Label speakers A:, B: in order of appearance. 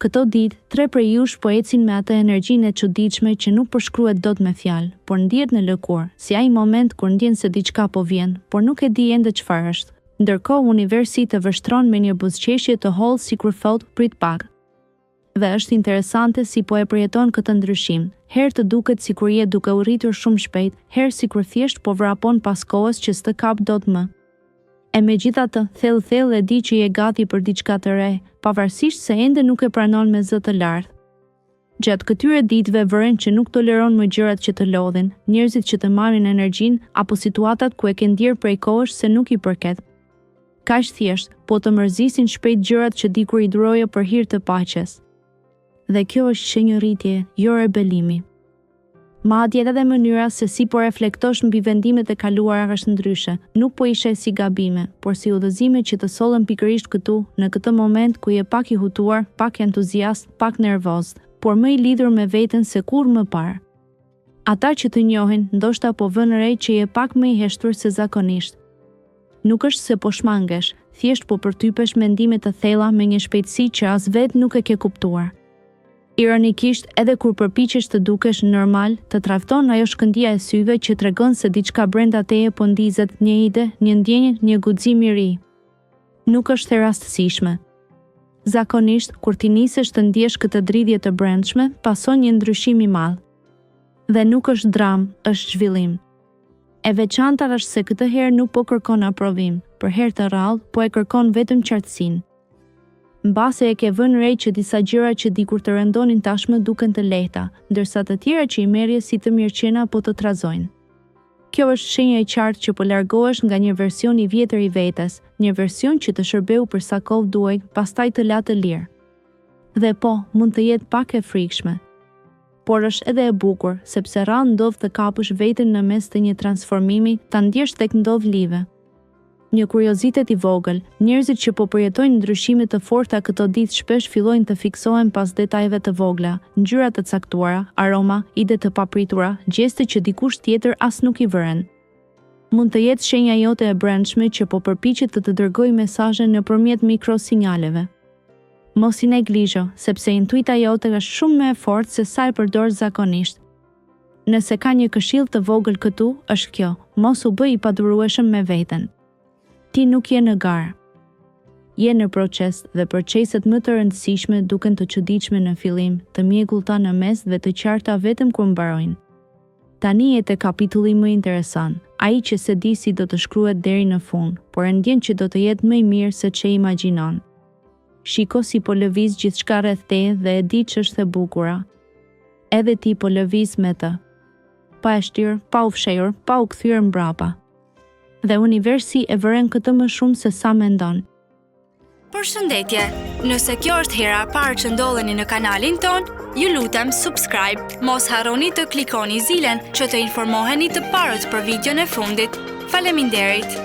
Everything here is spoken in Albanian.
A: Këto ditë, 3 prej jush po ecin me atë energjinë e çuditshme që nuk përshkruhet dot me fjalë, por ndihet në lëkurë, si ai moment kur ndjen se diçka po vjen, por nuk e di ende çfarë është. Ndërkohë universi të vështron me një buzëqeshje të hollë sikur thot prit pak. Dhe është interesante si po e përjeton këtë ndryshim. Herë të duket sikur je duke u rritur shumë shpejt, herë sikur thjesht po vrapon pas kohës që s'të kap dot më. E megjithatë, thellë e di që je gati për diçka të re, pavarësisht se ende nuk e pranon me zë të lartë. Gjatë këtyre ditëve vëren që nuk toleron më gjërat që të lodhin, njerëzit që të marrin energjinë apo situatat ku e ke ndier prej kohësh se nuk i përket. Kaq thjesht, po të mërzisin shpejt gjërat që dikur i duroje për hir të paqes. Dhe kjo është shenjëritje, jo rebelimi. Madje edhe mënyra se si po reflektosh mbi vendimet e kaluara është ndryshe, nuk po i sheh si gabime, por si udhëzime që të sollen pikërisht këtu, në këtë moment ku je pak i hutuar, pak entuziast, pak nervoz, por më i lidhur me veten se kur më parë. Ata që të njohin, ndoshta po vënë re që je pak më i heshtur se zakonisht. Nuk është se po shmangesh, thjesht po përtypesh mendime të thella me një shpejtësi që as vetë nuk e ke kuptuar. Ironikisht, edhe kur përpiqesh të dukesh normal, të tradhton ajo shkëndija e syve që tregon se diçka brenda teje po ndizet, një ide, një ndjenjë, një guxim i ri. Nuk është e rastësishme. Zakonisht, kur ti nisesh të ndjesh këtë dridhje të brendshme, pason një ndryshim i madh. Dhe nuk është dram, është zhvillim. E veçanta është se këtë herë nuk po kërkon aprovim, për herë të rrallë, po e kërkon vetëm qartësinë. Mbase e ke vënë re që disa gjëra që dikur të rëndonin tashmë duken të lehta, ndërsa të tjera që i merrje si të mirëqena po të trazojnë. Kjo është shenja e qartë që po largohesh nga një version i vjetër i vetes, një version që të shërbeu për sa kohë duaj, pastaj të la të lirë. Dhe po, mund të jetë pak e frikshme. Por është edhe e bukur, sepse rrallë ndodh të kapësh veten në mes të një transformimi, ta ndjesh tek ndodh live. Një kuriozitet i vogël, njerëzit që po përjetojnë ndryshime të forta këto ditë shpesh fillojnë të fiksohen pas detajeve të vogla, ngjyra të caktuara, aroma, ide të papritura, gjeste që dikush tjetër as nuk i vëren. Mund të jetë shenja jote e brendshme që po përpiqet të dërgojë mesazhe nëpërmjet mikrosinjaleve. Mos i neglizho, sepse intuita jote është shumë më e fortë se sa e përdor zakonisht. Nëse ka një këshill të vogël këtu, është kjo: mos u bëj i padurueshëm me veten. Ti nuk je në garë. Je në proces dhe proceset më të rëndësishme duken të çuditshme në fillim, të mjegullta në mes dhe të qarta vetëm kur mbarojnë. Tani e te kapitulli më interesant, ai që se di si do të shkruhet deri në fund, por e ndjen që do të jetë më i mirë se ç'e imagjinon. Shiko si po lëviz gjithçka rreth teje dhe e di ç'është e bukura. Edhe ti po lëviz me të. Pa e shtyrë, pa u fshehur, pa u kthyer mbrapa. Dhe universi e vëren këtë më shumë se sa mendon.
B: Përshëndetje, nëse kjo është hera e parë që ndodheni në kanalin ton, ju lutem subscribe, mos harroni të klikoni zilen që të informoheni të parët për videon e fundit. Faleminderit!